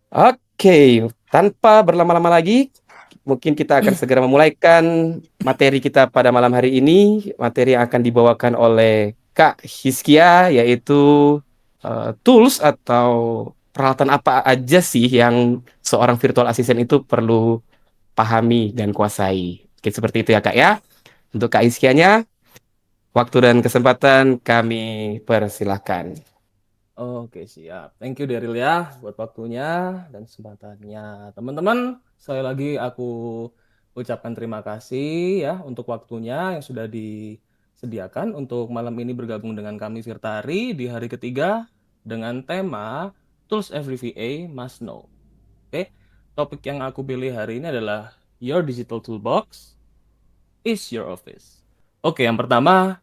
Oke, tanpa berlama-lama lagi, mungkin kita akan segera memulaikan materi kita pada malam hari ini. Materi yang akan dibawakan oleh Kak Hiskia, yaitu tools atau peralatan apa aja sih yang seorang virtual assistant itu perlu pahami dan kuasai. Oke, seperti itu ya Kak ya. Untuk Kak Hiskianya, waktu dan kesempatan kami persilahkan. Oke, siap. Thank you Daryl ya buat waktunya dan kesempatannya. Teman-teman, sekali lagi aku ucapkan terima kasih ya untuk waktunya yang sudah disediakan untuk malam ini bergabung dengan kami Virtari di hari ketiga dengan tema Tools Every VA Must Know. Oke, topik yang aku pilih hari ini adalah Your Digital Toolbox is Your Office. Oke, yang pertama,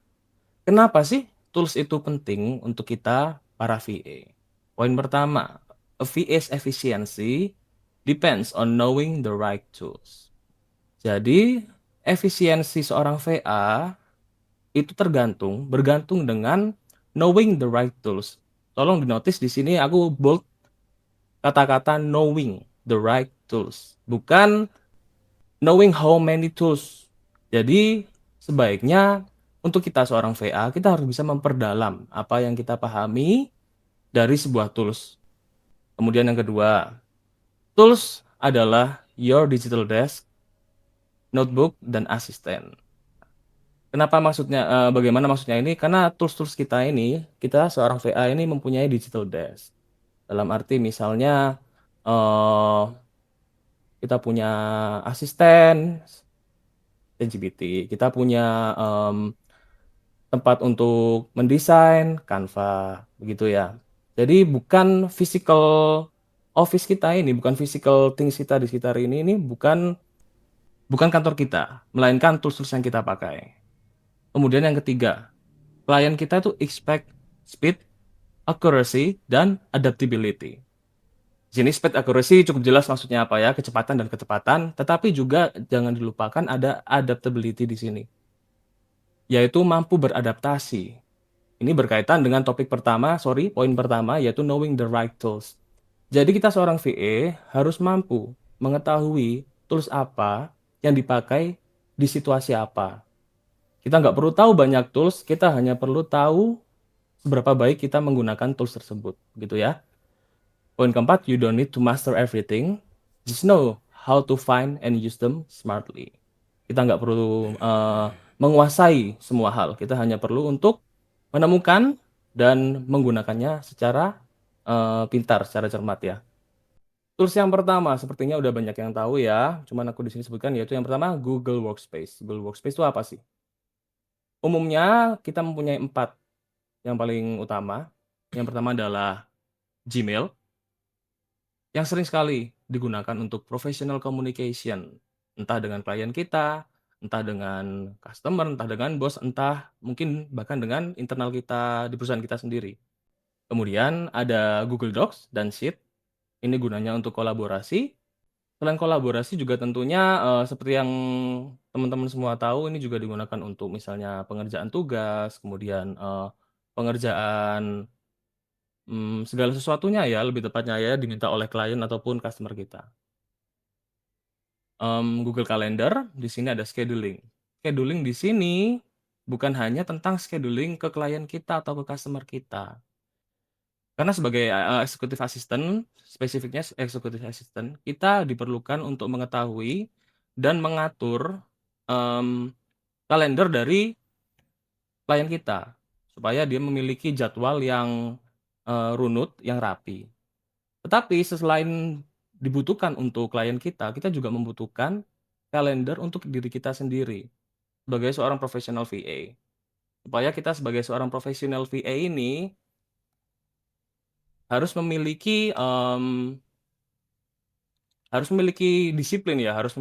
kenapa sih tools itu penting untuk kita para VA? Poin pertama, a VA's efficiency depends on knowing the right tools. Jadi, efisiensi seorang VA itu bergantung dengan knowing the right tools. Tolong dinotis di sini aku bold kata-kata knowing the right tools, bukan knowing how many tools. Jadi, sebaiknya untuk kita seorang VA, kita harus bisa memperdalam apa yang kita pahami dari sebuah tools. Kemudian yang kedua, tools adalah your digital desk, notebook, dan asisten. Kenapa maksudnya, bagaimana maksudnya ini? Karena tools-tools kita ini, kita seorang VA ini mempunyai digital desk. Dalam arti misalnya, eh, kita punya asisten, ChatGPT, kita punya tempat untuk mendesain, Canva, begitu ya. Jadi bukan physical office kita ini, bukan physical things kita di sekitar ini bukan bukan kantor kita, melainkan tools-tools yang kita pakai. Kemudian yang ketiga, klien kita itu expect speed, accuracy, dan adaptability. Di sini speed accuracy cukup jelas maksudnya apa ya, kecepatan dan ketepatan, tetapi juga jangan dilupakan ada adaptability di sini, yaitu mampu beradaptasi. Ini berkaitan dengan topik pertama, poin pertama, yaitu knowing the right tools. Jadi kita seorang VA harus mampu mengetahui tools apa yang dipakai di situasi apa. Kita nggak perlu tahu banyak tools, kita hanya perlu tahu seberapa baik kita menggunakan tools tersebut, gitu ya. Poin keempat, you don't need to master everything, just know how to find and use them smartly. Kita nggak perlu menguasai semua hal, kita hanya perlu untuk menemukan dan menggunakannya secara pintar, secara cermat ya. Tools yang pertama, sepertinya udah banyak yang tahu ya, cuman aku di sini sebutkan yaitu yang pertama Google Workspace. Google Workspace itu apa sih? Umumnya kita mempunyai 4 yang paling utama. Yang pertama adalah Gmail, yang sering sekali digunakan untuk professional communication, entah dengan klien kita, entah dengan customer, entah dengan bos, entah mungkin bahkan dengan internal kita di perusahaan kita sendiri. Kemudian ada Google Docs dan Sheet, ini gunanya untuk kolaborasi. Selain kolaborasi juga tentunya, seperti yang teman-teman semua tahu, ini juga digunakan untuk misalnya pengerjaan tugas, kemudian, pengerjaan, segala sesuatunya ya, lebih tepatnya ya, diminta oleh klien ataupun customer kita. Google Calendar, di sini ada scheduling. Scheduling di sini bukan hanya tentang scheduling ke klien kita atau ke customer kita. Karena sebagai, executive assistant, spesifiknya executive assistant, kita diperlukan untuk mengetahui dan mengatur, mmm, kalender dari klien kita, supaya dia memiliki jadwal yang, runut, yang rapi. Tetapi selain dibutuhkan untuk klien kita juga membutuhkan kalender untuk diri kita sendiri, sebagai seorang profesional VA. Supaya kita sebagai seorang profesional VA ini harus memiliki, harus memiliki disiplin, harus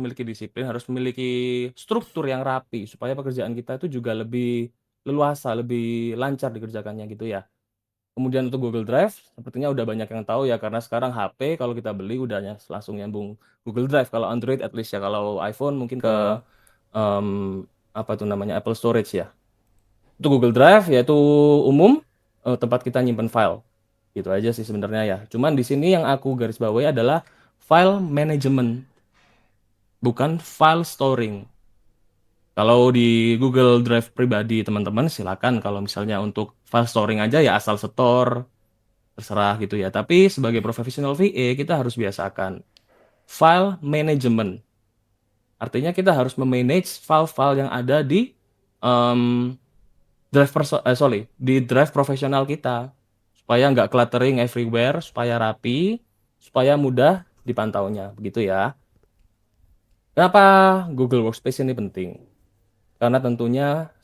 memiliki struktur yang rapi supaya pekerjaan kita itu juga lebih leluasa, lebih lancar dikerjakannya gitu ya. Kemudian untuk Google Drive sepertinya udah banyak yang tahu ya karena sekarang HP kalau kita beli langsung nyambung Google Drive, kalau Android at least ya, kalau iPhone mungkin ke, apa itu namanya, Apple Storage ya. Untuk Google Drive yaitu umum, tempat kita nyimpen file. Gitu aja sih sebenarnya ya. Cuman di sini yang aku garis bawahi adalah file management, bukan file storing. Kalau di Google Drive pribadi teman-teman silakan, kalau misalnya untuk file storing aja ya asal setor, terserah gitu ya. Tapi sebagai profesional VA kita harus biasakan file management. Artinya kita harus memanage file-file yang ada di em, di drive profesional kita, supaya nggak cluttering everywhere, supaya rapi, supaya mudah dipantaunya, begitu ya. Kenapa Google Workspace ini penting? Karena tentunya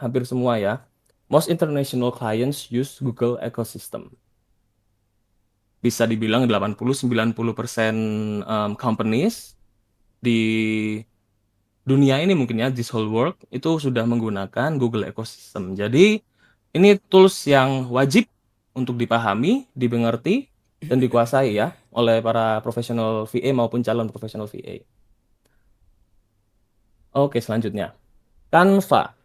hampir semua ya, most international clients use Google ecosystem. Bisa dibilang 80-90% companies di dunia ini mungkin ya, this whole world itu sudah menggunakan Google ecosystem. Jadi ini tools yang wajib untuk dipahami, dimengerti, dan dikuasai ya oleh para profesional VA maupun calon profesional VA. Oke, selanjutnya Canva.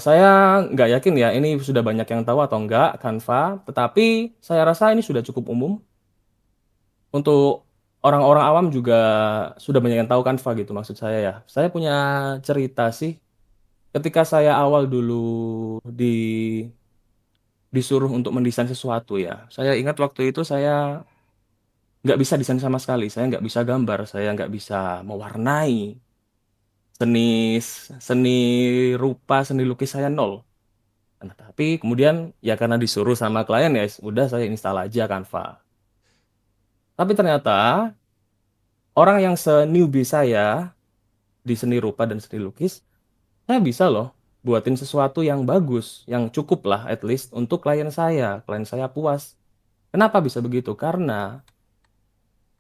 Saya nggak yakin ya ini sudah banyak yang tahu atau enggak Canva, tetapi saya rasa ini sudah cukup umum. Untuk orang-orang awam juga sudah banyak yang tahu Canva gitu maksud saya ya. Saya punya cerita sih, ketika saya awal dulu di disuruh untuk mendesain sesuatu ya. Saya ingat waktu itu saya nggak bisa desain sama sekali, saya nggak bisa gambar, saya nggak bisa mewarnai, seni seni rupa, seni lukis saya nol. Nah, tapi kemudian ya karena disuruh sama klien ya udah saya install aja Canva. Tapi ternyata orang yang se-newbie saya di seni rupa dan seni lukis, saya bisa loh buatin sesuatu yang bagus, yang cukup lah at least untuk klien saya puas. Kenapa bisa begitu? Karena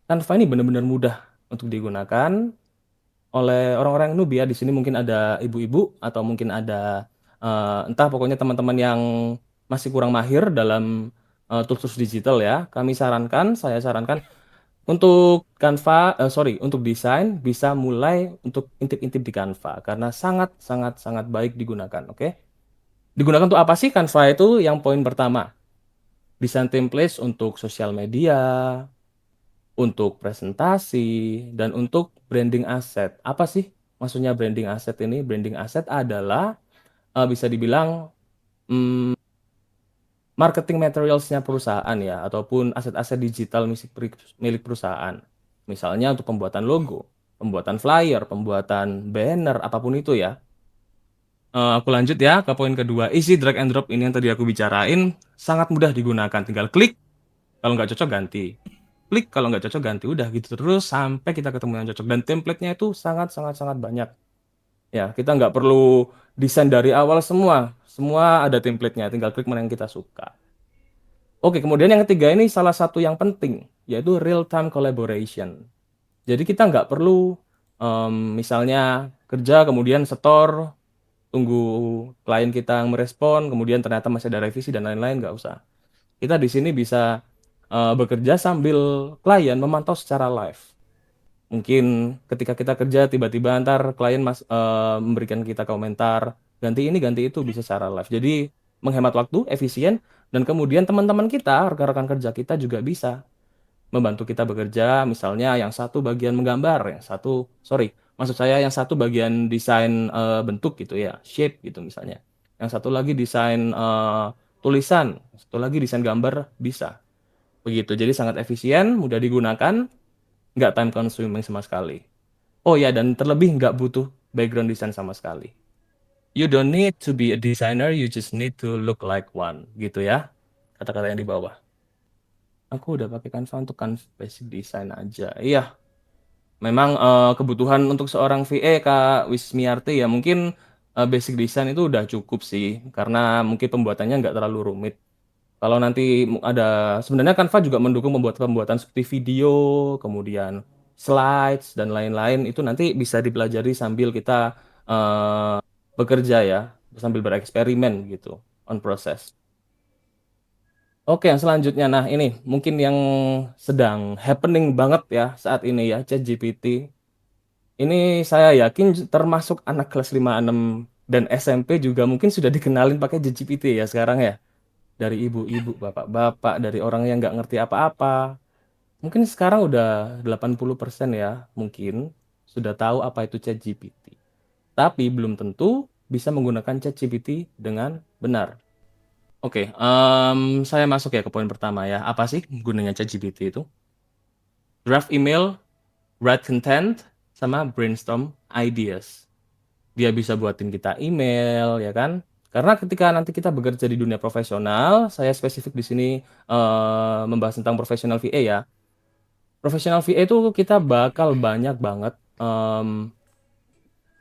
Canva ini benar-benar mudah untuk digunakan oleh orang-orang yang newbie ya. Di sini mungkin ada ibu-ibu atau mungkin ada entah pokoknya teman-teman yang masih kurang mahir dalam tools-tools digital ya. Saya sarankan untuk Canva, untuk desain bisa mulai untuk intip-intip di Canva karena sangat sangat sangat baik digunakan, oke? Digunakan untuk apa sih Canva itu? Yang poin pertama, desain templates untuk sosial media, untuk presentasi, dan untuk branding asset. Apa sih maksudnya branding asset ini? Branding asset adalah bisa dibilang mm, marketing materialsnya perusahaan ya, ataupun aset-aset digital milik perusahaan. Misalnya untuk pembuatan logo, pembuatan flyer, pembuatan banner, apapun itu ya. Aku lanjut ya ke poin kedua. Isi drag and drop ini yang tadi aku bicarain sangat mudah digunakan. Tinggal klik, kalau nggak cocok ganti. Klik, kalau nggak cocok ganti. Udah gitu terus sampai kita ketemu yang cocok. Dan template-nya itu sangat, sangat, sangat banyak. Ya, kita nggak perlu desain dari awal semua. Semua ada template-nya. Tinggal klik mana yang kita suka. Oke, kemudian yang ketiga ini salah satu yang penting, yaitu real-time collaboration. Jadi kita nggak perlu misalnya kerja kemudian setor, tunggu klien kita yang merespon, kemudian ternyata masih ada revisi dan lain-lain, nggak usah. Kita di sini bisa bekerja sambil klien memantau secara live. Mungkin ketika kita kerja tiba-tiba antar klien memberikan kita komentar, ganti ini, ganti itu bisa secara live. Jadi menghemat waktu, efisien, dan kemudian teman-teman kita, rekan-rekan kerja kita juga bisa membantu kita bekerja. Misalnya yang satu bagian menggambar, maksud saya yang satu bagian desain bentuk gitu ya, shape gitu misalnya. Yang satu lagi desain tulisan, satu lagi desain gambar bisa. Begitu. Jadi sangat efisien, mudah digunakan, nggak time consuming sama sekali. Oh ya, dan terlebih nggak butuh background design sama sekali. You don't need to be a designer, you just need to look like one. Gitu ya, kata-kata yang di bawah. Aku udah pakai Canva untuk basic design aja. Iya, memang kebutuhan untuk seorang VA Kak Wismiarti ya mungkin basic design itu udah cukup sih. Karena mungkin pembuatannya nggak terlalu rumit. Kalau nanti sebenarnya Canva juga mendukung pembuatan seperti video, kemudian slides dan lain-lain itu nanti bisa dipelajari sambil kita eh, bekerja ya, sambil bereksperimen gitu on process. Oke, yang selanjutnya, nah ini mungkin yang sedang happening banget ya saat ini ya, ChatGPT. Ini saya yakin termasuk anak kelas 5 6 dan SMP juga mungkin sudah dikenalin pakai ChatGPT ya sekarang ya. dari ibu-ibu, bapak-bapak, dari orang yang nggak ngerti apa-apa. Mungkin sekarang udah 80% ya, mungkin sudah tahu apa itu ChatGPT. Tapi belum tentu bisa menggunakan ChatGPT dengan benar. Oke, saya masuk ya ke poin pertama ya. Apa sih gunanya ChatGPT itu? Draft email, write content, sama brainstorm ideas. Dia bisa buatin kita email, ya kan? Karena ketika nanti kita bekerja di dunia profesional, saya spesifik di sini membahas tentang profesional VA ya. Profesional VA itu kita bakal banyak banget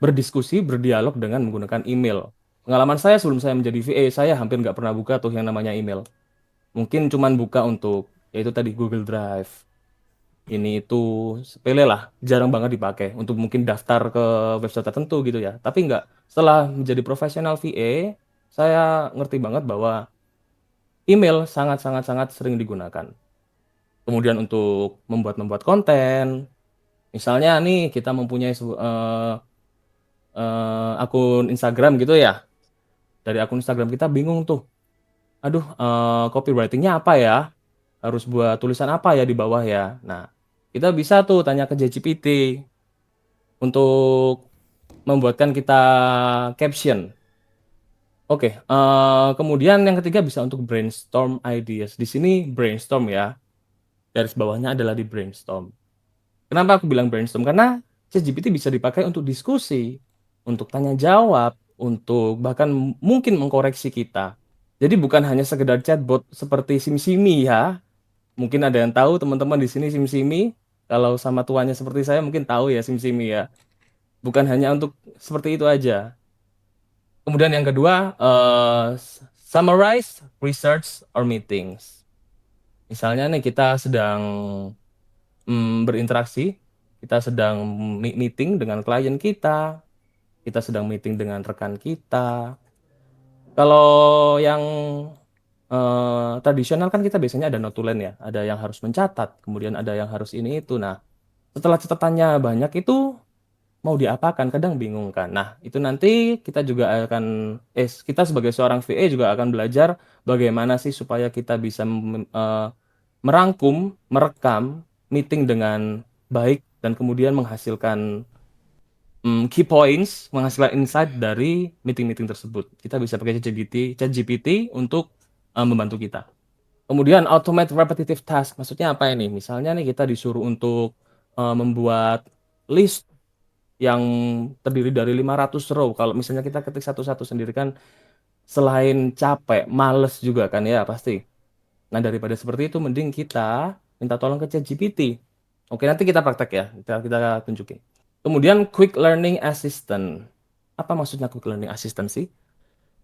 berdiskusi, berdialog dengan menggunakan email. Pengalaman saya sebelum saya menjadi VA, saya hampir nggak pernah buka tuh yang namanya email. Mungkin cuman buka untuk, yaitu tadi Google Drive. Ini itu sepele lah, jarang banget dipakai untuk mungkin daftar ke website tertentu gitu ya. Tapi nggak, setelah menjadi profesional VA, saya ngerti banget bahwa email sangat sangat sangat sering digunakan. Kemudian untuk membuat konten, misalnya nih kita mempunyai akun Instagram gitu ya. Dari akun Instagram kita bingung tuh, aduh, copywriting-nya apa ya? Harus buat tulisan apa ya di bawah ya? Nah, kita bisa tuh tanya ke ChatGPT untuk membuatkan kita caption. Oke, kemudian yang ketiga bisa untuk brainstorm ideas. Di sini brainstorm ya, garis bawahnya adalah di brainstorm. Kenapa aku bilang brainstorm? Karena ChatGPT bisa dipakai untuk diskusi, untuk tanya jawab, untuk bahkan mungkin mengkoreksi kita. Jadi bukan hanya sekedar chatbot seperti SimSimi ya. Mungkin ada yang tahu teman-teman di sini SimSimi. Kalau sama tuanya seperti saya mungkin tahu ya SimSimi ya. Bukan hanya untuk seperti itu aja. Kemudian yang kedua, summarize, research, or meetings. Misalnya nih kita sedang berinteraksi, kita sedang meeting dengan klien kita sedang meeting dengan rekan kita. Kalau yang tradisional kan kita biasanya ada notulen ya, ada yang harus mencatat, kemudian ada yang harus ini itu. Nah, setelah catatannya banyak itu mau diapakan, kadang bingung kan. Nah, itu nanti kita juga akan, kita sebagai seorang VA juga akan belajar bagaimana sih supaya kita bisa merangkum, merekam meeting dengan baik dan kemudian menghasilkan key points, menghasilkan insight dari meeting-meeting tersebut. Kita bisa pakai ChatGPT untuk membantu kita. Kemudian automate repetitive task, maksudnya apa ini? Misalnya nih kita disuruh untuk membuat list yang terdiri dari 500 row. Kalau misalnya kita ketik satu-satu sendiri kan selain capek, males juga kan ya pasti. Nah, daripada seperti itu mending kita minta tolong ke ChatGPT. Oke, nanti kita praktek ya. Kita tunjukin. Kemudian quick learning assistant. Apa maksudnya quick learning assistant sih?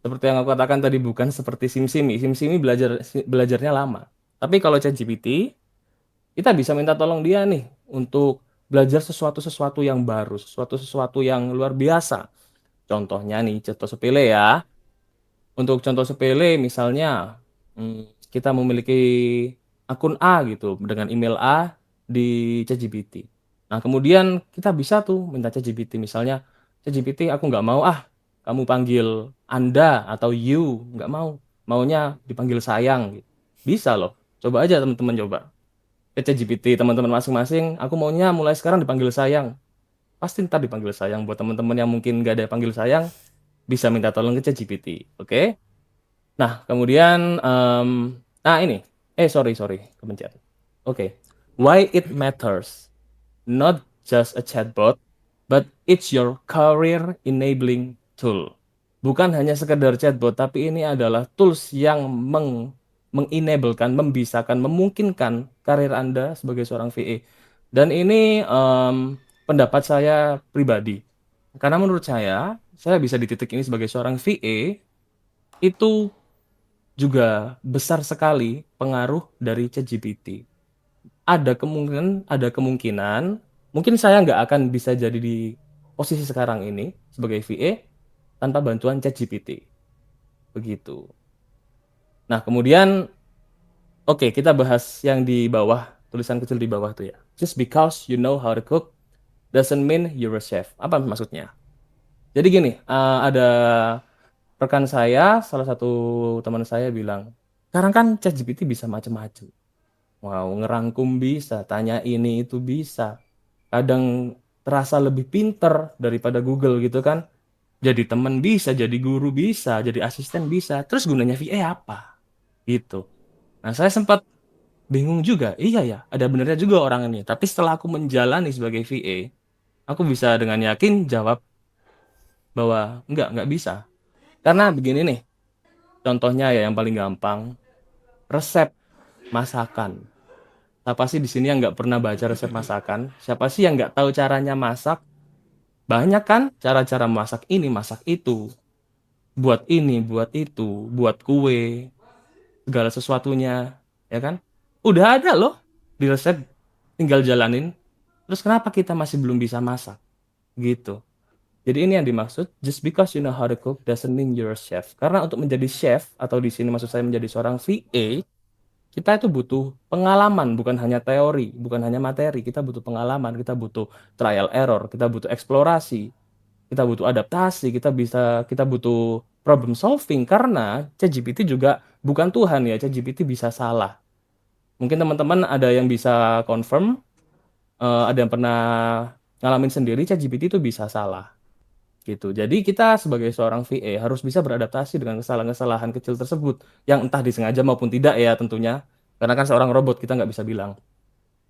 Seperti yang aku katakan tadi, bukan seperti SimSimi. SimSimi belajarnya lama. Tapi kalau ChatGPT, kita bisa minta tolong dia nih untuk belajar sesuatu yang baru, sesuatu yang luar biasa. Contohnya nih, contoh sepele ya. Untuk contoh sepele misalnya kita memiliki akun A gitu dengan email A di ChatGPT. Nah, kemudian kita bisa tuh minta ChatGPT misalnya, ChatGPT aku nggak mau kamu panggil Anda atau you, nggak mau. Maunya dipanggil sayang gitu. Bisa loh. Coba aja teman-teman coba. Ke ChatGPT teman-teman masing-masing, aku maunya mulai sekarang dipanggil sayang. Pasti ntar dipanggil sayang. Buat teman-teman yang mungkin nggak ada panggil sayang, bisa minta tolong ke ChatGPT. Oke? Nah, kemudian, nah ini, sorry, kepencet. Oke. Why it matters? Not just a chatbot, but it's your career enabling tool. Bukan hanya sekedar chatbot, tapi ini adalah tools yang mengenablekan, membisakan, memungkinkan karir Anda sebagai seorang VA. Dan ini pendapat saya pribadi. Karena menurut saya bisa di titik ini sebagai seorang VA, itu juga besar sekali pengaruh dari ChatGPT. Ada kemungkinan, mungkin saya nggak akan bisa jadi di posisi sekarang ini sebagai VA tanpa bantuan ChatGPT. Begitu. Nah, kemudian, oke, kita bahas yang di bawah, tulisan kecil di bawah tuh ya. Just because you know how to cook doesn't mean you're a chef. Apa maksudnya? Jadi gini, ada rekan saya, salah satu teman saya bilang, Sekarang kan ChatGPT bisa macam-macam. Mau ngerangkum bisa, tanya ini itu bisa. Kadang terasa lebih pinter daripada Google gitu kan. Jadi temen bisa, jadi guru bisa, jadi asisten bisa. Terus gunanya VA apa? Gitu. Nah, saya sempat bingung juga. Iya ya, ada benernya juga orang ini. Tapi setelah aku menjalani sebagai VA, aku bisa dengan yakin jawab bahwa nggak bisa. Karena begini nih, contohnya ya yang paling gampang, resep masakan. Siapa sih di sini yang nggak pernah baca resep masakan? Siapa sih yang nggak tahu caranya masak? Banyak kan cara-cara masak ini, masak itu. Buat ini, buat itu, buat kue, segala sesuatunya, ya kan? Udah ada loh di resep, tinggal jalanin. Terus kenapa kita masih belum bisa masak? Gitu. Jadi ini yang dimaksud, just because you know how to cook doesn't mean you're a chef. Karena untuk menjadi chef, atau di sini maksud saya menjadi seorang VA, kita itu butuh pengalaman, bukan hanya teori, bukan hanya materi. Kita butuh pengalaman, kita butuh trial error, kita butuh eksplorasi, kita butuh adaptasi, kita butuh problem solving. Karena ChatGPT juga bukan Tuhan ya, ChatGPT bisa salah. Mungkin teman-teman ada yang bisa confirm, ada yang pernah ngalamin sendiri, ChatGPT itu bisa salah gitu. Jadi kita sebagai seorang VA harus bisa beradaptasi dengan kesalahan-kesalahan kecil tersebut yang entah disengaja maupun tidak ya tentunya. Karena kan seorang robot kita nggak bisa bilang.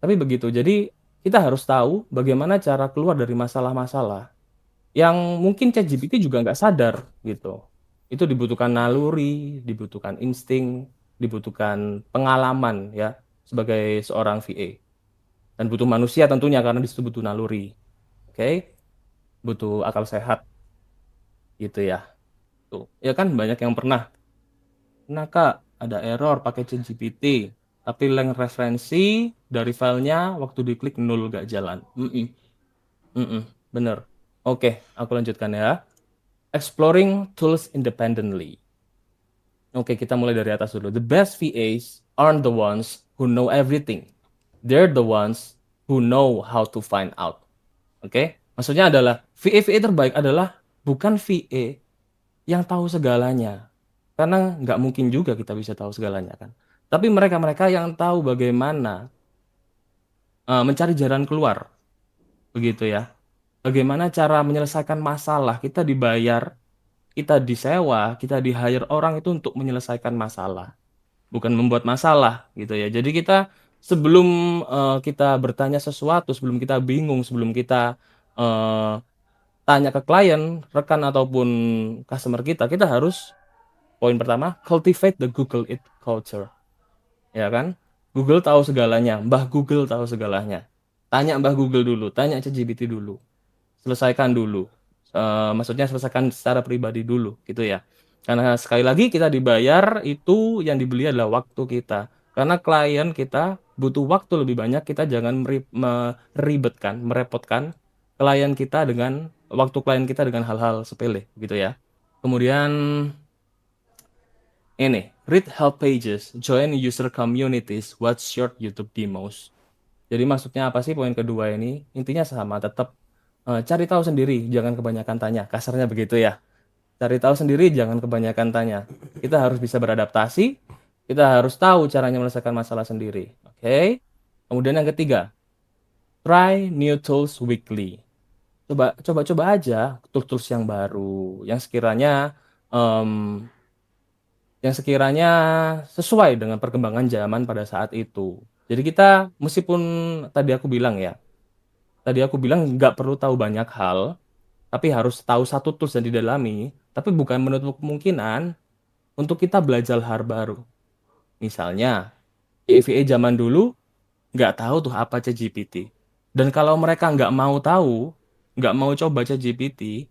Tapi begitu. Jadi kita harus tahu bagaimana cara keluar dari masalah-masalah yang mungkin ChatGPT juga nggak sadar gitu. Itu dibutuhkan naluri, dibutuhkan insting, dibutuhkan pengalaman ya sebagai seorang VA. Dan butuh manusia tentunya karena disitu butuh naluri. Oke? Butuh akal sehat gitu ya. Tuh. Ya kan banyak yang pernah. Nah Kak, ada error pakai ChatGPT. Tapi link referensi dari filenya waktu diklik nol gak jalan. Bener. Oke, aku lanjutkan ya. Exploring tools independently. Oke, kita mulai dari atas dulu. The best VAs aren't the ones who know everything. They're the ones who know how to find out. Oke? Maksudnya adalah VA-VA terbaik adalah bukan VA yang tahu segalanya. Karena nggak mungkin juga kita bisa tahu segalanya kan. Tapi mereka-mereka yang tahu bagaimana mencari jalan keluar. Begitu ya. Bagaimana cara menyelesaikan masalah. Kita dibayar, kita disewa, kita di-hire orang itu untuk menyelesaikan masalah. Bukan membuat masalah gitu ya. Jadi kita sebelum kita bertanya sesuatu, sebelum kita bingung, sebelum kita eh, tanya ke klien, rekan ataupun customer kita, kita harus poin pertama, cultivate the Google It culture. Ya kan? Google tahu segalanya, Mbah Google tahu segalanya. Tanya Mbah Google dulu, tanya ChatGPT dulu. Selesaikan dulu. Maksudnya selesaikan secara pribadi dulu, gitu ya. Karena sekali lagi kita dibayar, itu yang dibeli adalah waktu kita. Karena klien kita butuh waktu lebih banyak, kita jangan meribetkan, merepotkan klien kita dengan waktu klien kita dengan hal-hal sepele, gitu ya. Kemudian ini, read help pages, join user communities, watch short YouTube demos. Jadi maksudnya apa sih poin kedua ini? Intinya sama, tetap cari tahu sendiri, jangan kebanyakan tanya. Kasarnya begitu ya. Cari tahu sendiri, jangan kebanyakan tanya. Kita harus bisa beradaptasi, kita harus tahu caranya menyelesaikan masalah sendiri. Oke? Kemudian yang ketiga, try new tools weekly. Coba aja tools-tools yang baru, em, yang sekiranya sesuai dengan perkembangan zaman pada saat itu. Jadi kita meskipun tadi aku bilang ya, tadi aku bilang nggak perlu tahu banyak hal, tapi harus tahu satu tools dan didalami, tapi bukan menutup kemungkinan untuk kita belajar hal baru. Misalnya, EVA zaman dulu nggak tahu tuh apa ChatGPT. Dan kalau mereka nggak mau tahu, nggak mau coba ChatGPT,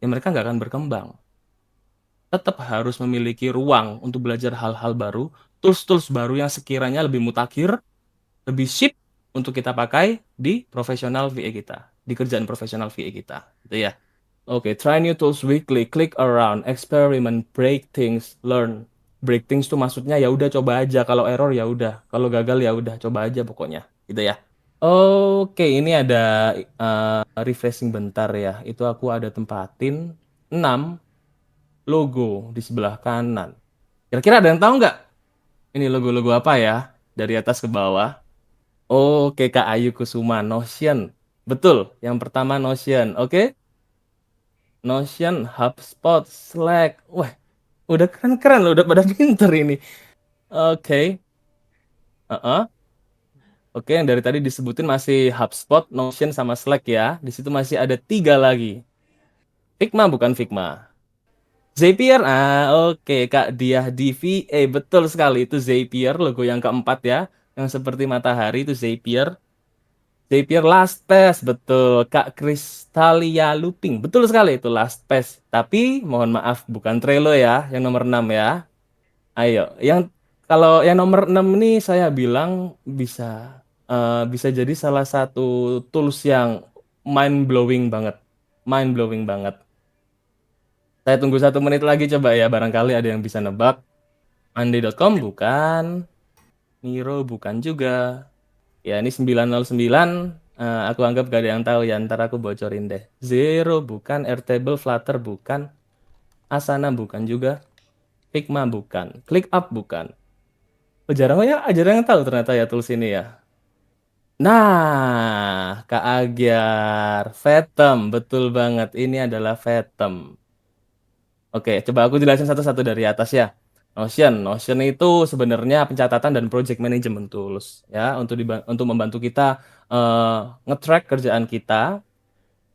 ya mereka nggak akan berkembang. Tetap harus memiliki ruang untuk belajar hal-hal baru, tools-tools baru yang sekiranya lebih mutakhir, lebih sip untuk kita pakai di profesional VA kita, di kerjaan profesional VA kita, gitu ya. Oke, try new tools weekly, click around, experiment, break things, learn. Break things tuh maksudnya ya udah coba aja, kalau error ya udah, kalau gagal ya udah coba aja pokoknya, gitu ya. Oke, ini ada refreshing bentar ya. Itu aku ada tempatin 6 logo di sebelah kanan. Kira-kira ada yang tahu nggak? Ini logo-logo apa ya? Dari atas ke bawah. Oke, Kak Ayu Kusuma, Notion. Betul, yang pertama Notion. Oke, Notion, HubSpot, Slack. Wah, udah keren-keren loh, udah pada pinter ini. Oke, heeh. Oke, yang dari tadi disebutin masih HubSpot, Notion, sama Slack ya. Di situ masih ada 3 lagi. Figma bukan Figma. Zapier, oke Kak Diah DVA, betul sekali itu Zapier, logo yang keempat ya. Yang seperti matahari itu Zapier. Zapier LastPass, betul. Kak Kristalia Looping, betul sekali itu LastPass. Tapi mohon maaf, bukan Trello ya, yang nomor 6 ya. Ayo, kalau yang nomor 6 ini saya bilang bisa jadi salah satu tools yang mind blowing banget. Mind blowing banget. Saya tunggu 1 menit lagi coba ya, barangkali ada yang bisa nebak. Monday.com bukan, Miro bukan juga. Ya, ini 909, aku anggap gak ada yang tahu ya, ntar aku bocorin deh. Zero bukan, Airtable, Flutter bukan, Asana bukan juga, Figma bukan, ClickUp bukan. Oh, jarang yang tahu ternyata ya tools ini ya. Nah, Kak Agyar, Fathom, betul banget. Ini adalah Fathom. Oke, coba aku jelasin satu-satu dari atas ya. Notion itu sebenarnya pencatatan dan project management tools ya untuk membantu kita nge-track kerjaan kita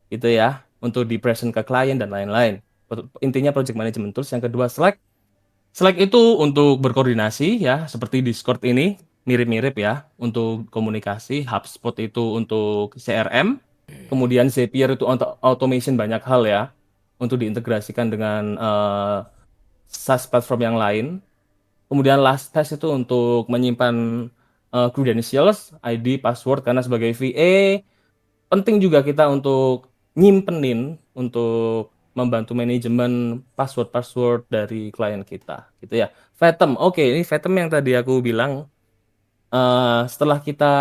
gitu ya, untuk di present ke klien dan lain-lain. Intinya project management tools. Yang kedua Slack. Slack itu untuk berkoordinasi ya, seperti Discord ini mirip-mirip ya untuk komunikasi. HubSpot itu untuk CRM. Kemudian Zapier itu untuk automation banyak hal ya, untuk diintegrasikan dengan SaaS platform yang lain. Kemudian LastPass itu untuk menyimpan credentials, ID, password, karena sebagai VA penting juga kita untuk nyimpenin, untuk membantu manajemen password-password dari klien kita gitu ya. Fathom, oke, ini Fathom yang tadi aku bilang, setelah kita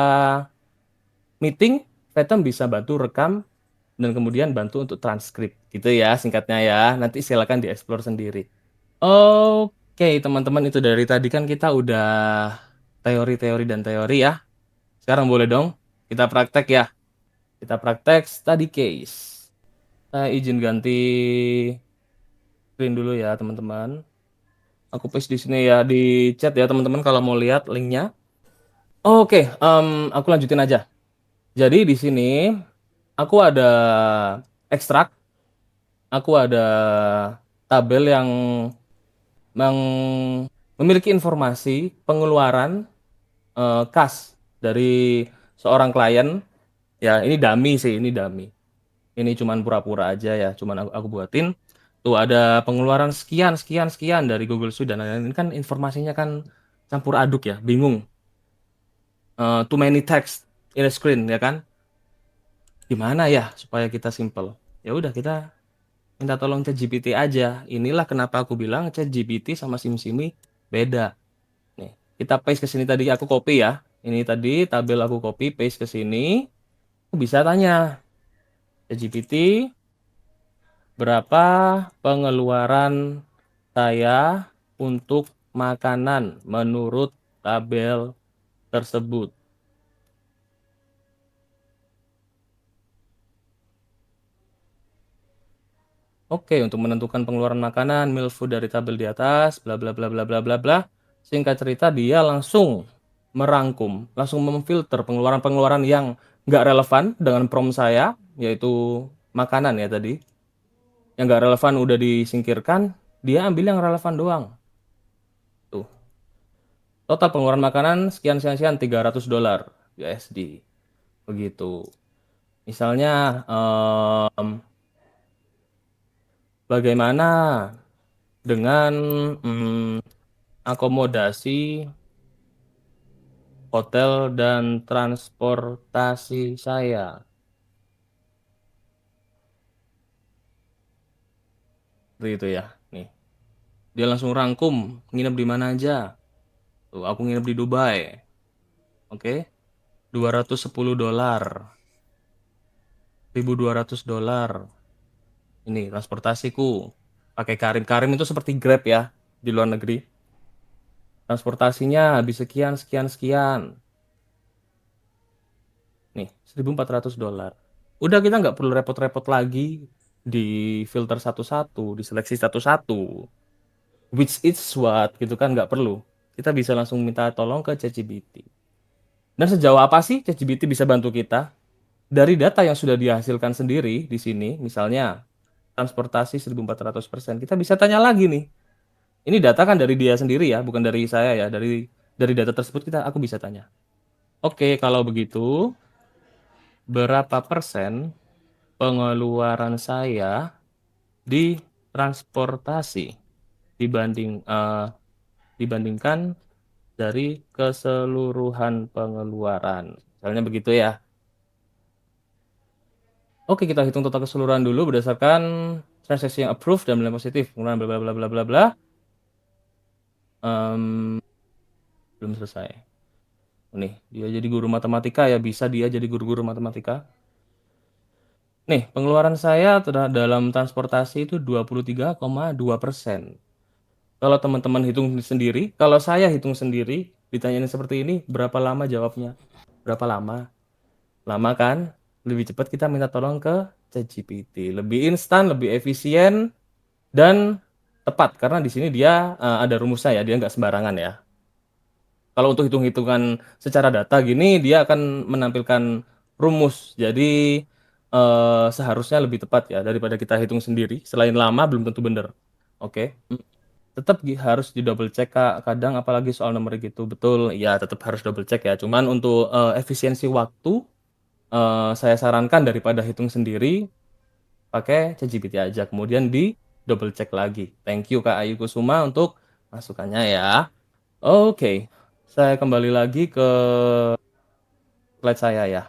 meeting, Fathom bisa bantu rekam dan kemudian bantu untuk transkrip gitu ya singkatnya ya. Nanti silakan dieksplor sendiri. Oke, teman-teman, itu dari tadi kan kita udah teori-teori dan teori ya. Sekarang boleh dong kita praktek ya. Kita praktek study case. Saya izin ganti screen dulu ya, teman-teman. Aku paste di sini ya di chat ya, teman-teman, kalau mau lihat linknya. Oke, aku lanjutin aja. Jadi di sini aku ada ekstrak, aku ada tabel yang memiliki informasi pengeluaran kas dari seorang klien. Ya, ini dummy sih, ini dummy. Ini cuman pura-pura aja ya, cuman aku buatin. Tuh ada pengeluaran sekian, sekian, sekian dari Google Suite dan lain-lain. Ini kan informasinya kan campur aduk ya, bingung. Too many text in a screen ya kan? Gimana ya supaya kita simple? Ya udah, kita minta tolong ChatGPT aja. Inilah kenapa aku bilang ChatGPT sama SimSimi beda. Nih, kita paste ke sini, tadi aku copy ya. Ini tadi tabel aku copy paste ke sini. Aku bisa tanya ChatGPT, berapa pengeluaran saya untuk makanan menurut tabel tersebut? Oke, untuk menentukan pengeluaran makanan, meal food dari tabel di atas, bla bla bla bla bla bla bla. Singkat cerita, dia langsung merangkum, langsung memfilter pengeluaran-pengeluaran yang nggak relevan dengan prompt saya, yaitu makanan ya tadi. Yang nggak relevan udah disingkirkan, dia ambil yang relevan doang. Tuh, total pengeluaran makanan sekian sekian sekian $300 USD. Begitu. Misalnya, bagaimana dengan akomodasi, hotel, dan transportasi saya? Seperti itu ya. Nih, dia langsung rangkum nginep di mana aja. Tuh, aku nginep di Dubai. Oke, $210. $1.200. Ini transportasiku. Pakai Karim. Karim itu seperti Grab ya di luar negeri. transportasinya habis sekian, sekian, sekian. Nih, $1.400. Udah kita nggak perlu repot-repot lagi di filter satu-satu, diseleksi satu-satu. Which is what, gitu kan, nggak perlu. Kita bisa langsung minta tolong ke ChatGPT. Dan sejauh apa sih ChatGPT bisa bantu kita? Dari data yang sudah dihasilkan sendiri di sini, misalnya transportasi 1.400%, kita bisa tanya lagi nih. Ini data kan dari dia sendiri ya, bukan dari saya ya. Dari data tersebut aku bisa tanya. Oke, kalau begitu, berapa persen pengeluaran saya di transportasi dibandingkan dari keseluruhan pengeluaran. Misalnya begitu ya. Oke, kita hitung total keseluruhan dulu berdasarkan transaksi yang approved dan nilai positif. Kemudian bla bla bla bla bla bla. Em, belum selesai. Nih, dia jadi guru matematika ya, bisa dia jadi guru-guru matematika. Nih, pengeluaran saya dalam transportasi itu 23,2%. Kalau teman-teman hitung sendiri, kalau saya hitung sendiri, ditanyain seperti ini, berapa lama jawabnya? Berapa lama? Lama kan? Lebih cepat kita minta tolong ke ChatGPT. Lebih instan, lebih efisien, dan tepat. Karena di sini dia ada rumusnya ya, dia nggak sembarangan ya. Kalau untuk hitung-hitungan secara data gini, dia akan menampilkan rumus. Jadi seharusnya lebih tepat ya daripada kita hitung sendiri. Selain lama, belum tentu benar. Oke. Tetap harus di double check Kak. Kadang apalagi soal nomor gitu, betul. Ya, tetap harus double check ya. Cuman untuk efisiensi waktu, saya sarankan daripada hitung sendiri, pakai ChatGPT aja. Kemudian di double check lagi. Thank you Kak Ayu Kusuma untuk masukannya ya. Oke, saya kembali lagi ke slide saya ya.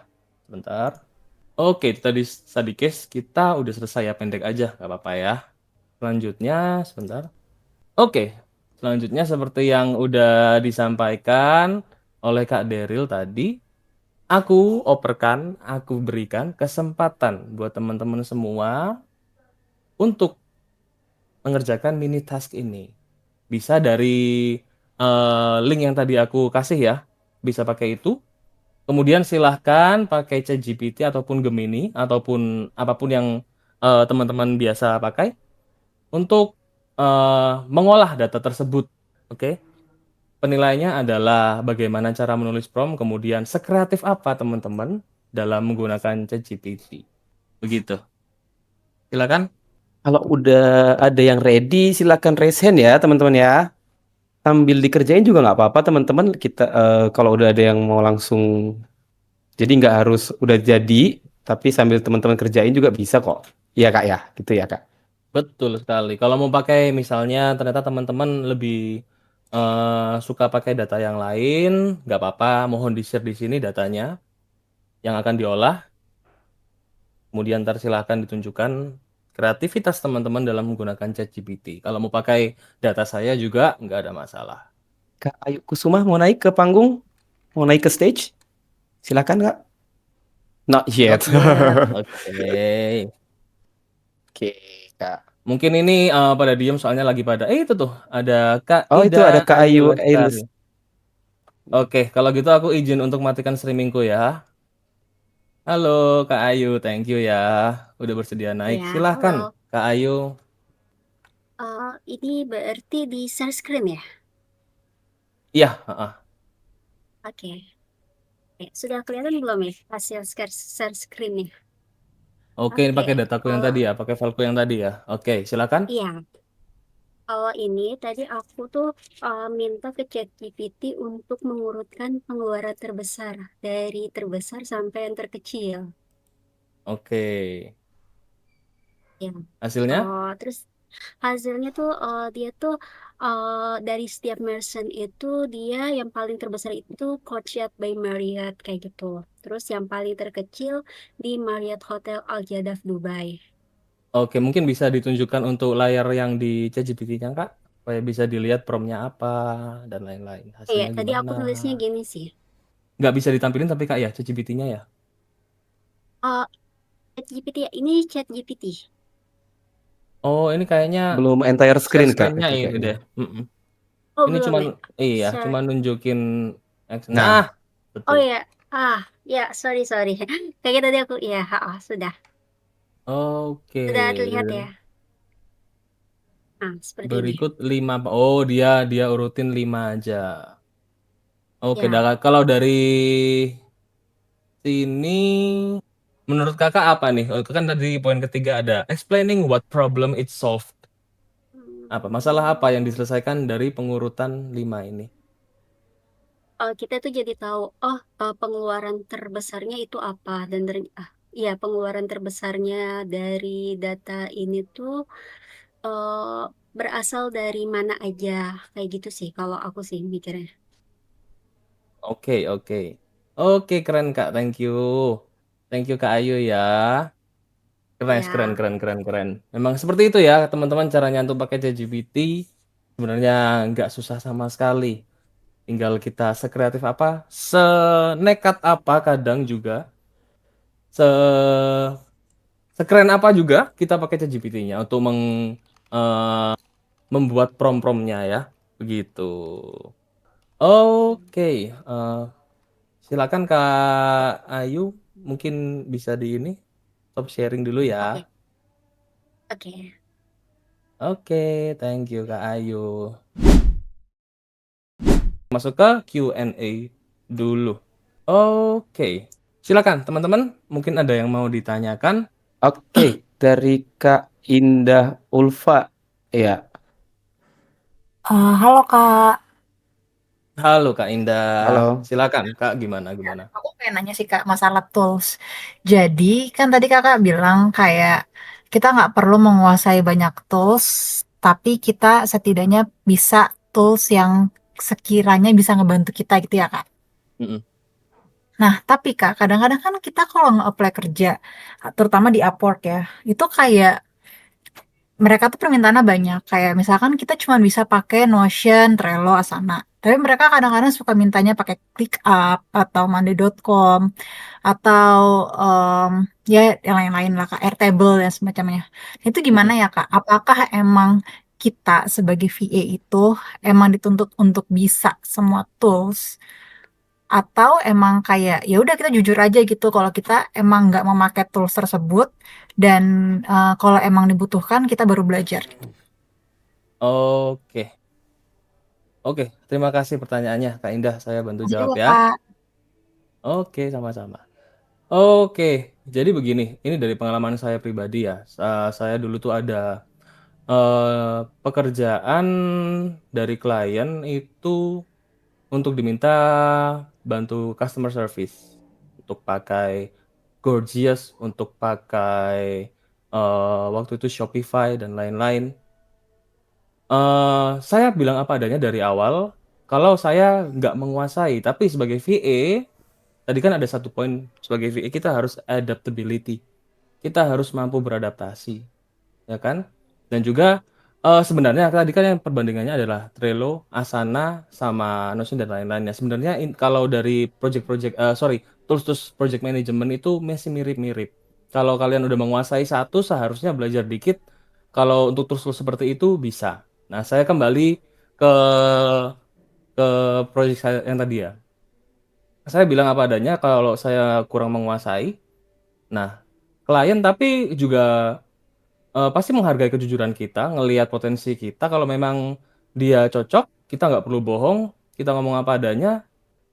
Sebentar. Oke, tadi study case kita udah selesai ya, pendek aja, nggak apa-apa ya. Selanjutnya, sebentar. Oke, selanjutnya seperti yang udah disampaikan oleh Kak Deril tadi, aku berikan kesempatan buat teman-teman semua untuk mengerjakan mini task ini. Bisa dari link yang tadi aku kasih ya, bisa pakai itu. Kemudian silahkan pakai ChatGPT ataupun Gemini ataupun apapun yang teman-teman biasa pakai untuk mengolah data tersebut. Oke, penilaiannya adalah bagaimana cara menulis prompt, kemudian sekreatif apa teman-teman dalam menggunakan ChatGPT. Begitu. Silakan. Kalau udah ada yang ready, silakan raise hand ya, teman-teman ya. Sambil dikerjain juga nggak apa-apa, teman-teman. Kita kalau udah ada yang mau langsung, jadi nggak harus udah jadi, tapi sambil teman-teman kerjain juga bisa kok. Iya Kak ya, gitu ya Kak. Betul sekali. Kalau mau pakai misalnya ternyata teman-teman lebih suka pakai data yang lain, nggak apa-apa. Mohon di-share di sini datanya yang akan diolah. Kemudian ntar silahkan ditunjukkan kreativitas teman-teman dalam menggunakan ChatGPT. Kalau mau pakai data saya juga nggak ada masalah. Kak Ayu Kusuma mau naik ke panggung, mau naik ke stage, silakan Kak. Not Not yet. yet. Oke. Oke Kak. Mungkin ini pada diem soalnya lagi pada. Itu tuh ada Kak Oh itu Ida ada Kak Ayu Ayu Lestari. Ailes. Oke, kalau gitu aku izin untuk matikan streamingku ya. Halo Kak Ayu, thank you ya. Udah bersedia naik. Ya, Silahkan halo. Kak Ayu. Ini berarti di share screen ya? Iya, heeh. Oke. Sudah kelihatan belum ya hasil share screen-nya? Oke, ini Oke. pakai dataku yang tadi Kalau ya, pakai fileku yang tadi ya. Oke, silakan. iya, kalau ini tadi aku tuh minta ke ChatGPT untuk mengurutkan pengeluaran terbesar dari terbesar sampai yang terkecil. Oke. Ya. Hasilnya? Terus hasilnya tuh dia tuh dari setiap merchant itu dia yang paling terbesar itu Courtyard by Marriott kayak gitu. Terus yang paling terkecil di Marriott Hotel Al Jadaf Dubai. Oke, mungkin bisa ditunjukkan untuk layar yang di ChatGPT-nya, Kak. Supaya bisa dilihat promnya apa dan lain-lain. Ya, Hasilnya tadi gimana? aku nulisnya gini sih. Nggak bisa ditampilin tapi Kak ya, ChatGPT-nya ya. Uh, ChatGPT ya, ini ChatGPT. Oh, ini kayaknya Belum entire share screen Kak screen-nya itu ini kayaknya. deh. Mm-mm. Oh, Ini belum cuman ya? cuma nunjukin Nah, nah, Oh betul. ya, ya, sorry. Kayaknya tadi aku, ya, sudah. Oke, Sudah terlihat ya. Nah, seperti ini. berikut 5. Oh, dia urutin 5 aja. Oke, Ya. kalau dari sini menurut Kakak apa nih? Oh, kan tadi poin ketiga ada explaining what problem it solved. Masalah apa yang diselesaikan dari pengurutan 5 ini? Kita tuh jadi tahu, pengeluaran terbesarnya itu apa, dan ya, pengeluaran terbesarnya dari data ini tuh eh, berasal dari mana aja, kayak gitu sih kalau aku sih mikirnya. Oke, oke. Oke, keren Kak. Thank you. Thank you Kak Ayu ya. Keren, Ya, keren, keren, keren. Memang seperti itu ya, teman-teman, caranya untuk pakai ChatGPT sebenarnya nggak susah sama sekali. Tinggal kita sekreatif apa, senekat apa kadang juga, se sekeren apa juga kita pakai ChatGPT-nya untuk membuat prompt-prompt-nya ya, begitu. Oke, silakan Kak Ayu, mungkin bisa di ini, stop sharing dulu oke, ya. oke. Oke, thank you Kak Ayu. Masuk ke Q&A dulu. Oke, silakan teman-teman, mungkin ada yang mau ditanyakan. oke, dari Kak Indah Ulfa. Ya, Halo Kak. Halo Kak Indah, halo. silakan Kak, gimana? Aku pengen nanya sih Kak masalah tools. Jadi kan tadi Kakak bilang kayak kita nggak perlu menguasai banyak tools, tapi kita setidaknya bisa tools yang sekiranya bisa ngebantu kita gitu ya Kak. Mm-mm. Nah, tapi Kak, kadang-kadang kan kita kalau nge-apply kerja, terutama di Upwork ya, itu kayak mereka tuh permintaannya banyak. Kayak misalkan kita cuma bisa pakai Notion, Trello, Asana. Tapi mereka kadang-kadang suka mintanya pakai ClickUp atau Monday.com atau ya yang lain-lain lah Kak, Airtable dan semacamnya. Itu gimana Mm-mm. ya Kak? Apakah emang kita sebagai VA itu emang dituntut untuk bisa semua tools atau emang kayak ya udah kita jujur aja gitu kalau kita emang nggak memakai tools tersebut dan kalau emang dibutuhkan kita baru belajar. Oke, oke, terima kasih pertanyaannya Kak Indah, saya bantu Masih jawab juga ya. Kak. Oke, sama-sama. Oke, jadi begini, ini dari pengalaman saya pribadi ya. Saya dulu tuh ada pekerjaan dari klien itu untuk diminta bantu customer service, untuk pakai Gorgias, untuk pakai waktu itu Shopify dan lain-lain. Saya bilang apa adanya dari awal, kalau saya nggak menguasai, tapi sebagai VA, tadi kan ada satu poin, sebagai VA kita harus adaptability. Kita harus mampu beradaptasi, ya kan? Dan juga sebenarnya tadi kan yang perbandingannya adalah Trello, Asana, sama Notion dan lain-lainnya. Sebenarnya kalau dari tools-tools project management itu masih mirip-mirip. Kalau kalian udah menguasai satu, seharusnya belajar dikit. Kalau untuk tools-tools seperti itu bisa. Nah, saya kembali ke ke project saya yang tadi ya. Saya bilang apa adanya kalau saya kurang menguasai. Nah, klien tapi juga pasti menghargai kejujuran kita, ngelihat potensi kita. Kalau memang dia cocok, kita nggak perlu bohong, kita ngomong apa adanya,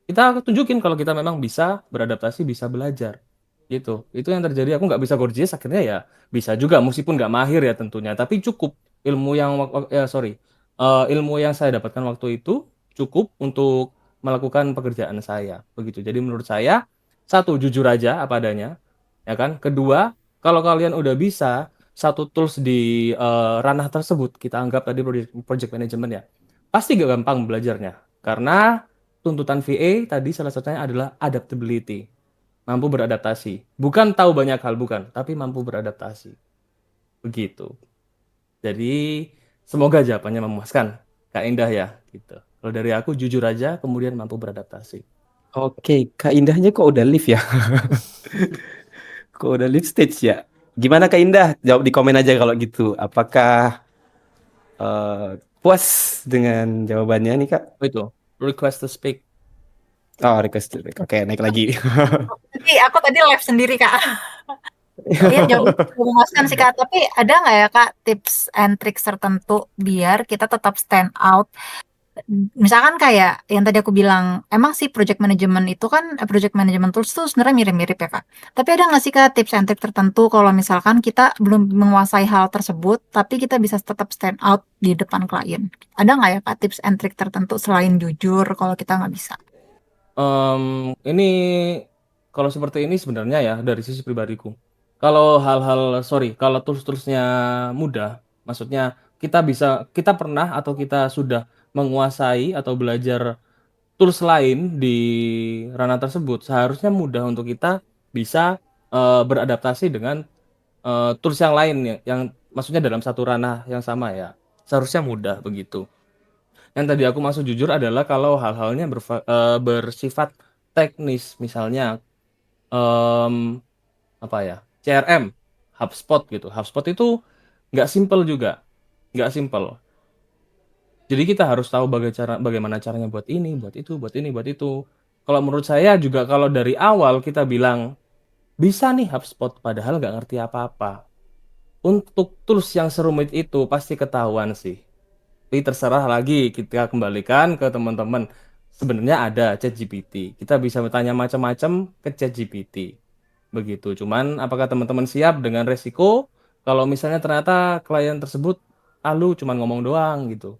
kita tunjukin kalau kita memang bisa beradaptasi, bisa belajar. Gitu. Itu yang terjadi. Aku nggak bisa Gorgias, akhirnya ya bisa juga, meskipun nggak mahir ya tentunya. Tapi cukup ilmu yang, ilmu yang saya dapatkan waktu itu cukup untuk melakukan pekerjaan saya. Begitu. Jadi menurut saya, satu, jujur aja apa adanya. Ya kan? Kedua, kalau kalian udah bisa satu tools di ranah tersebut, kita anggap tadi project management ya, pasti gak gampang belajarnya. Karena tuntutan VA tadi salah satunya adalah adaptability, mampu beradaptasi. Bukan tahu banyak hal, bukan, tapi mampu beradaptasi. Begitu. Jadi semoga jawabannya memuaskan, Kak Indah ya, gitu. Kalau dari aku jujur aja, kemudian mampu beradaptasi. Oke, Kak Indahnya kok udah live ya? Kok udah live stage ya? Gimana Kak Indah? Jawab di komen aja kalau gitu. Apakah puas dengan jawabannya nih Kak? Itu request to speak. Oh, request to speak. Oke, naik lagi. Jadi aku tadi live sendiri Kak. Iya jawabannya cukup memuaskan sih Kak. Tapi ada nggak ya Kak tips and tricks tertentu biar kita tetap stand out? Misalkan kayak yang tadi aku bilang, emang sih project management itu kan project management tools tuh sebenarnya mirip-mirip ya Kak. Tapi ada nggak sih Kak tips and trick tertentu kalau misalkan kita belum menguasai hal tersebut, tapi kita bisa tetap stand out di depan klien? Ada nggak ya Kak tips and trick tertentu selain jujur kalau kita nggak bisa? Ini kalau seperti ini sebenarnya ya dari sisi pribadiku. Kalau kalau tools-toolsnya mudah, maksudnya kita pernah atau kita sudah menguasai atau belajar tools lain di ranah tersebut, seharusnya mudah untuk kita bisa beradaptasi dengan tools yang lain ya, yang maksudnya dalam satu ranah yang sama ya. Seharusnya mudah begitu. Yang tadi aku maksud jujur adalah kalau hal-halnya bersifat teknis, misalnya em, apa ya, CRM, HubSpot gitu. HubSpot itu nggak simple juga, nggak simple. Jadi kita harus tahu bagaimana caranya buat ini, buat itu, buat ini, buat itu. Kalau menurut saya juga kalau dari awal kita bilang bisa nih HubSpot padahal nggak ngerti apa-apa. Untuk tools yang serumit itu pasti ketahuan sih. Tapi terserah lagi kita kembalikan ke teman-teman. Sebenarnya ada ChatGPT. Kita bisa bertanya macam-macam ke ChatGPT. Begitu. Cuman apakah teman-teman siap dengan resiko kalau misalnya ternyata klien tersebut lu cuman ngomong doang gitu.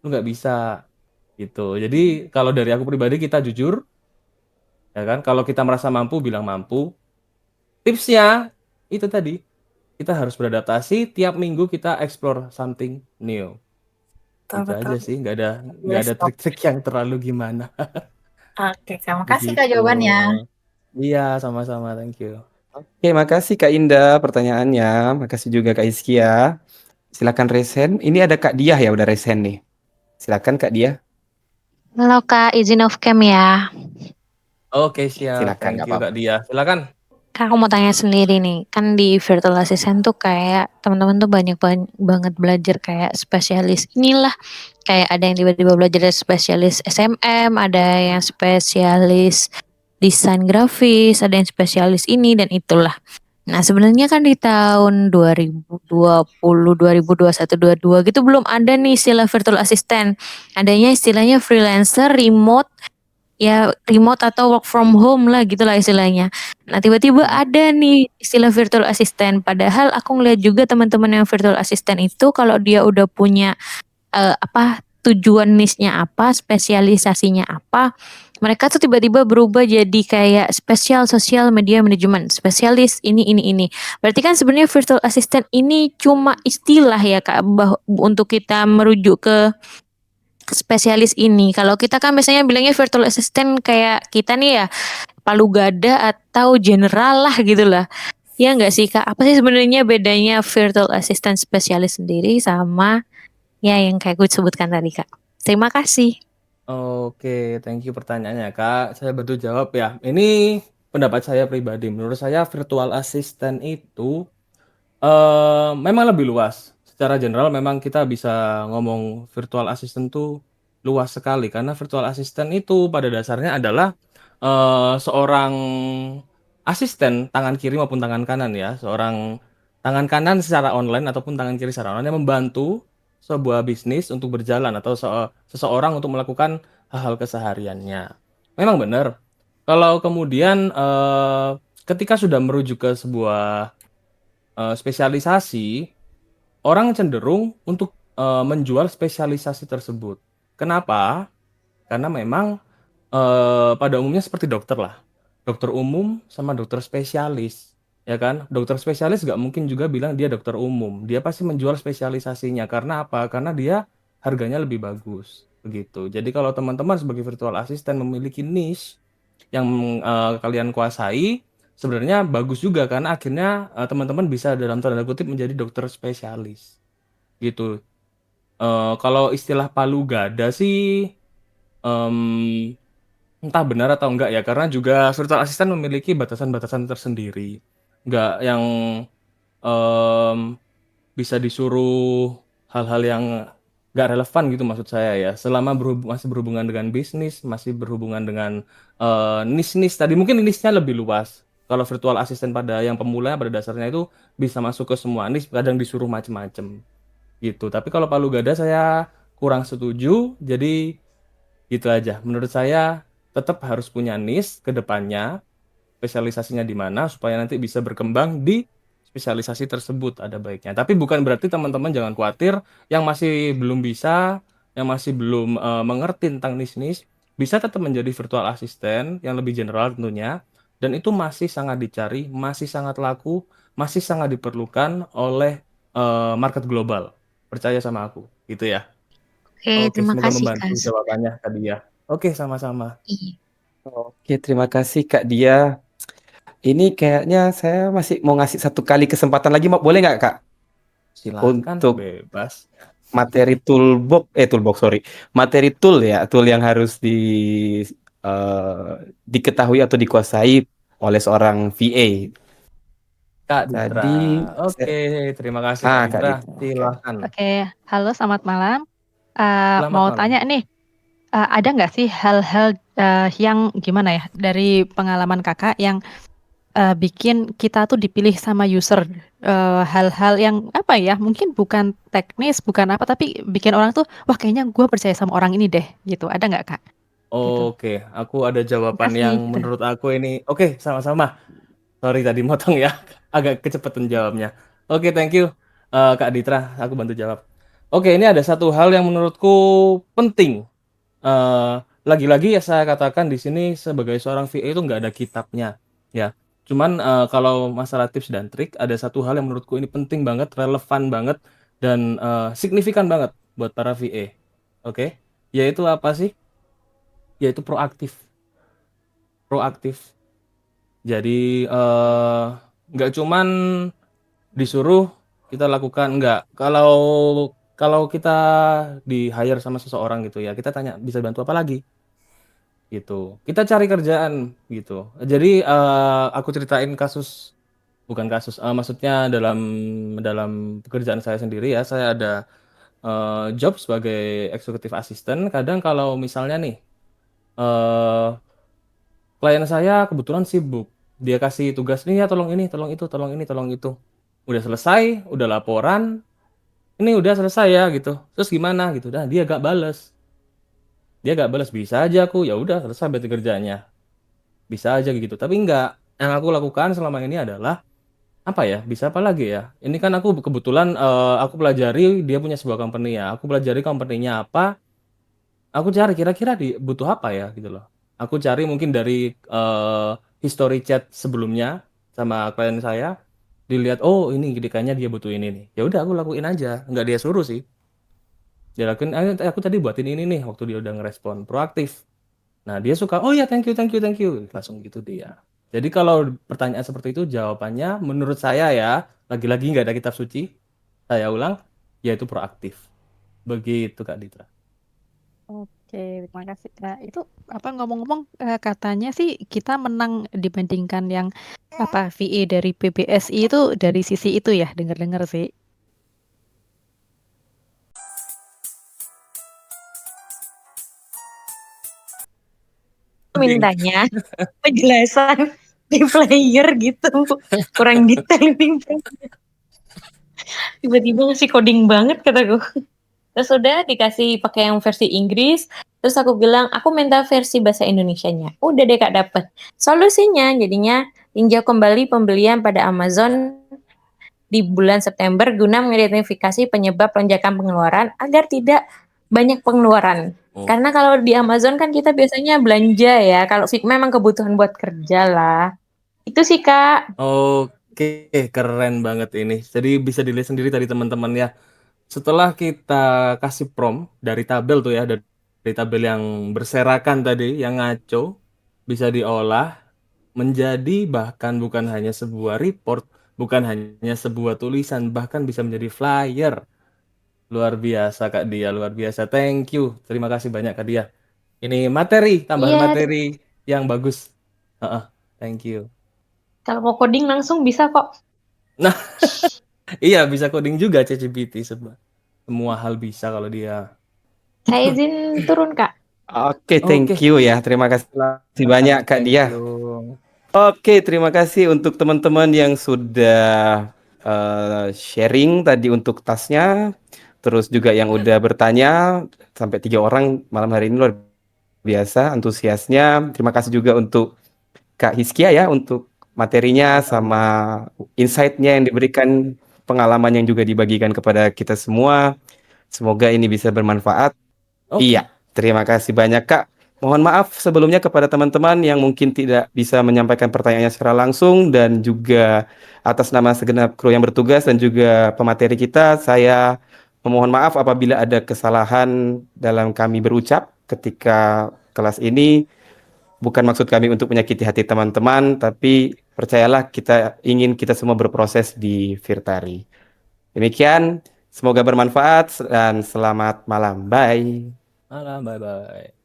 Lu nggak bisa gitu. Jadi kalau dari aku pribadi kita jujur ya kan. Kalau kita merasa mampu bilang mampu. Tipsnya itu tadi. Kita harus beradaptasi tiap minggu kita explore something new. Gitu Betul-betul. aja sih, nggak Yes, ada oke. trik-trik yang terlalu gimana. Oke, terima kasih Kak Begitu. jawabannya. Iya, sama-sama, thank you. Oke, makasih Kak Indah pertanyaannya. Makasih juga Kak Hizkia. Silakan resen. Ini ada Kak Diah ya udah resen nih. Silakan Kak Diah. Halo Kak, izin off cam ya. Oke, siap. Silakan, Thank nggak you, apa-apa. Kak Dia. Silakan. Kak, aku mau tanya sendiri nih. Kan di virtual assistant tuh kayak teman-teman tuh banyak banget belajar kayak spesialis inilah. Kayak ada yang tiba-tiba belajar spesialis SMM, ada yang spesialis desain grafis, ada yang spesialis ini dan itulah. Nah, sebenarnya kan di tahun 2020, 2021, 22 gitu belum ada nih istilah virtual assistant. Adanya istilahnya freelancer, remote atau work from home lah gitulah istilahnya. Nah tiba-tiba ada nih istilah virtual assistant. Padahal aku ngeliat juga teman-teman yang virtual assistant itu kalau dia udah punya tujuan niche-nya apa, spesialisasinya apa, mereka tuh tiba-tiba berubah jadi kayak spesial sosial media manajemen, spesialis ini. Berarti kan sebenarnya virtual assistant ini cuma istilah ya Kak, untuk kita merujuk ke spesialis ini. Kalau kita kan biasanya bilangnya virtual assistant kayak kita nih ya palu gada atau general lah gitu lah. Ya nggak sih Kak? Apa sih sebenarnya bedanya virtual assistant spesialis sendiri sama ya yang kayak gue sebutkan tadi Kak? Terima kasih. Oke, thank you pertanyaannya, Kak. Saya bantu jawab ya. Ini pendapat saya pribadi. Menurut saya virtual assistant itu memang lebih luas. Secara general memang kita bisa ngomong virtual assistant tuh luas sekali karena virtual assistant itu pada dasarnya adalah seorang asisten tangan kiri maupun tangan kanan ya, seorang tangan kanan secara online ataupun tangan kiri secara online yang membantu sebuah bisnis untuk berjalan atau seseorang untuk melakukan hal-hal kesehariannya. Memang benar. Kalau kemudian ketika sudah merujuk ke sebuah spesialisasi, orang cenderung untuk menjual spesialisasi tersebut. Kenapa? Karena memang pada umumnya seperti dokter lah. Dokter umum sama dokter spesialis, ya kan? Dokter spesialis nggak mungkin juga bilang dia dokter umum. Dia pasti menjual spesialisasinya. Karena apa? Karena dia harganya lebih bagus. Begitu. Jadi kalau teman-teman sebagai virtual assistant memiliki niche yang kalian kuasai, sebenarnya bagus juga karena akhirnya teman-teman bisa dalam tanda kutip menjadi dokter spesialis. Gitu. Kalau istilah palu gada sih entah benar atau enggak ya, karena juga virtual assistant memiliki batasan-batasan tersendiri. Enggak yang bisa disuruh hal-hal yang nggak relevan gitu maksud saya ya. Selama masih berhubungan dengan bisnis, masih berhubungan dengan niche-niche tadi, mungkin niche-nya lebih luas. Kalau virtual assistant pada yang pemula pada dasarnya itu bisa masuk ke semua niche, kadang disuruh macem-macem gitu. Tapi kalau Palu Gada saya kurang setuju. Jadi gitu aja. Menurut saya tetap harus punya niche ke depannya, spesialisasinya di mana supaya nanti bisa berkembang di spesialisasi tersebut ada baiknya. Tapi bukan berarti teman-teman jangan khawatir yang masih belum bisa, yang masih belum mengerti tentang niche-niche, bisa tetap menjadi virtual assistant yang lebih general tentunya. Dan itu masih sangat dicari, masih sangat laku, masih sangat diperlukan oleh market global. Percaya sama aku, gitu ya. Oke, Oke, terima semoga kasih membantu Kak. jawabannya tadi ya. Oke, sama-sama. Iya. Oke, terima kasih Kak Dia. Ini kayaknya saya masih mau ngasih satu kali kesempatan lagi, boleh nggak Kak? Silahkan, Untuk bebas. materi toolbox, sorry, materi tool ya, tool yang harus diketahui atau dikuasai oleh seorang VA. Kak Ditra. Tadi, Oke, terima kasih Kak Kak Ditra. Dita. Silahkan. Oke, halo selamat malam. Selamat Mau malam. tanya nih, ada nggak sih hal-hal yang gimana ya dari pengalaman kakak yang bikin kita tuh dipilih sama user, hal-hal yang apa ya, mungkin bukan teknis, bukan apa, tapi bikin orang tuh, wah kayaknya gue percaya sama orang ini deh, gitu. Ada nggak kak? Gitu. Oke, aku ada jawaban Makasih. yang Gitu. menurut aku ini. Oke, sama-sama. Sorry tadi motong ya. Agak kecepatan jawabnya. Oke, thank you. Kak Ditra, aku bantu jawab. Oke, ini ada satu hal yang menurutku penting. Eh, Lagi-lagi ya saya katakan di sini sebagai seorang VA itu nggak ada kitabnya, ya. Cuman kalau masalah tips dan trik, ada satu hal yang menurutku ini penting banget, relevan banget, dan signifikan banget buat para VA. Oke, yaitu apa sih? Yaitu proaktif. Proaktif. Jadi nggak cuman disuruh kita lakukan, nggak. Kalau kita di hire sama seseorang gitu ya, kita tanya bisa bantu apa lagi? Gitu. Kita cari kerjaan gitu. Jadi aku ceritain kasus, bukan kasus, maksudnya dalam dalam pekerjaan saya sendiri ya, saya ada job sebagai eksekutif asisten. Kadang kalau misalnya nih eh klien saya kebetulan sibuk, dia kasih tugas nih ya tolong ini, tolong itu, tolong ini, tolong itu. Udah selesai, udah laporan, ini udah selesai ya gitu. Terus gimana gitu? Nah, dia gak bales. Dia gak bales, bisa aja aku, ya udah selesai berarti kerjanya. Bisa aja gitu, tapi enggak. Yang aku lakukan selama ini adalah apa ya, bisa apa lagi ya, ini kan aku kebetulan aku pelajari dia punya sebuah company ya, aku pelajari company-nya apa, aku cari kira-kira butuh apa ya gitu loh, aku cari mungkin dari history chat sebelumnya sama klien saya, dilihat oh ini kayaknya dia butuh ini nih, ya udah aku lakuin aja, nggak dia suruh sih, dia lakuin aku tadi buatin ini nih waktu dia udah ngerespon proaktif. Nah, dia suka, oh ya thank you, langsung gitu dia. Jadi kalau pertanyaan seperti itu jawabannya menurut saya ya, lagi-lagi nggak ada kitab suci, saya ulang, yaitu proaktif. Begitu Kak Ditra. Oke, terima kasih kak. Itu apa ngomong-ngomong katanya sih kita menang dibandingkan yang apa VA dari PBSI itu dari sisi itu ya, dengar-dengar sih. Mintanya penjelasan di player gitu. Kurang detail nih. Tiba-tiba ngasih coding banget kataku. Terus udah dikasih pakai yang versi Inggris. Terus aku bilang, aku minta versi bahasa Indonesianya. Udah deh Kak dapet. Solusinya jadinya tinjau kembali pembelian pada Amazon di bulan September guna mengidentifikasi penyebab lonjakan pengeluaran agar tidak banyak pengeluaran. Oh. Karena kalau di Amazon kan kita biasanya belanja ya. Kalau memang kebutuhan buat kerja lah. Itu sih Kak. Oke, keren banget ini. Jadi bisa dilihat sendiri tadi teman-teman ya. Setelah kita kasih prompt dari tabel tuh ya, dari tabel yang berserakan tadi, yang ngaco, bisa diolah menjadi bahkan bukan hanya sebuah report, bukan hanya sebuah tulisan, bahkan bisa menjadi flyer. Luar biasa Kak Dia, luar biasa. Thank you. Terima kasih banyak Kak Dia. Ini materi, tambahan Iya, materi yang bagus. Thank you. kalau mau coding langsung bisa kok. Nah, iya bisa coding juga ChatGPT semua hal bisa kalau dia. Saya izin turun, Kak. Oke, thank Oke, you ya. Terima kasih banyak Kak thank Dia. you. Oke, terima kasih untuk teman-teman yang sudah sharing tadi untuk tasnya. Terus juga yang udah bertanya, sampai 3 orang malam hari ini luar biasa antusiasnya. Terima kasih juga untuk Kak Hiskia ya untuk materinya sama insight-nya yang diberikan, pengalaman yang juga dibagikan kepada kita semua. Semoga ini bisa bermanfaat. Oke, Iya, terima kasih banyak Kak. Mohon maaf sebelumnya kepada teman-teman yang mungkin tidak bisa menyampaikan pertanyaannya secara langsung, dan juga atas nama segenap kru yang bertugas dan juga pemateri kita, saya memohon maaf apabila ada kesalahan dalam kami berucap ketika kelas ini. Bukan maksud kami untuk menyakiti hati teman-teman, tapi percayalah kita ingin kita semua berproses di Virtari. Demikian, semoga bermanfaat dan selamat malam. Bye. malam, bye-bye.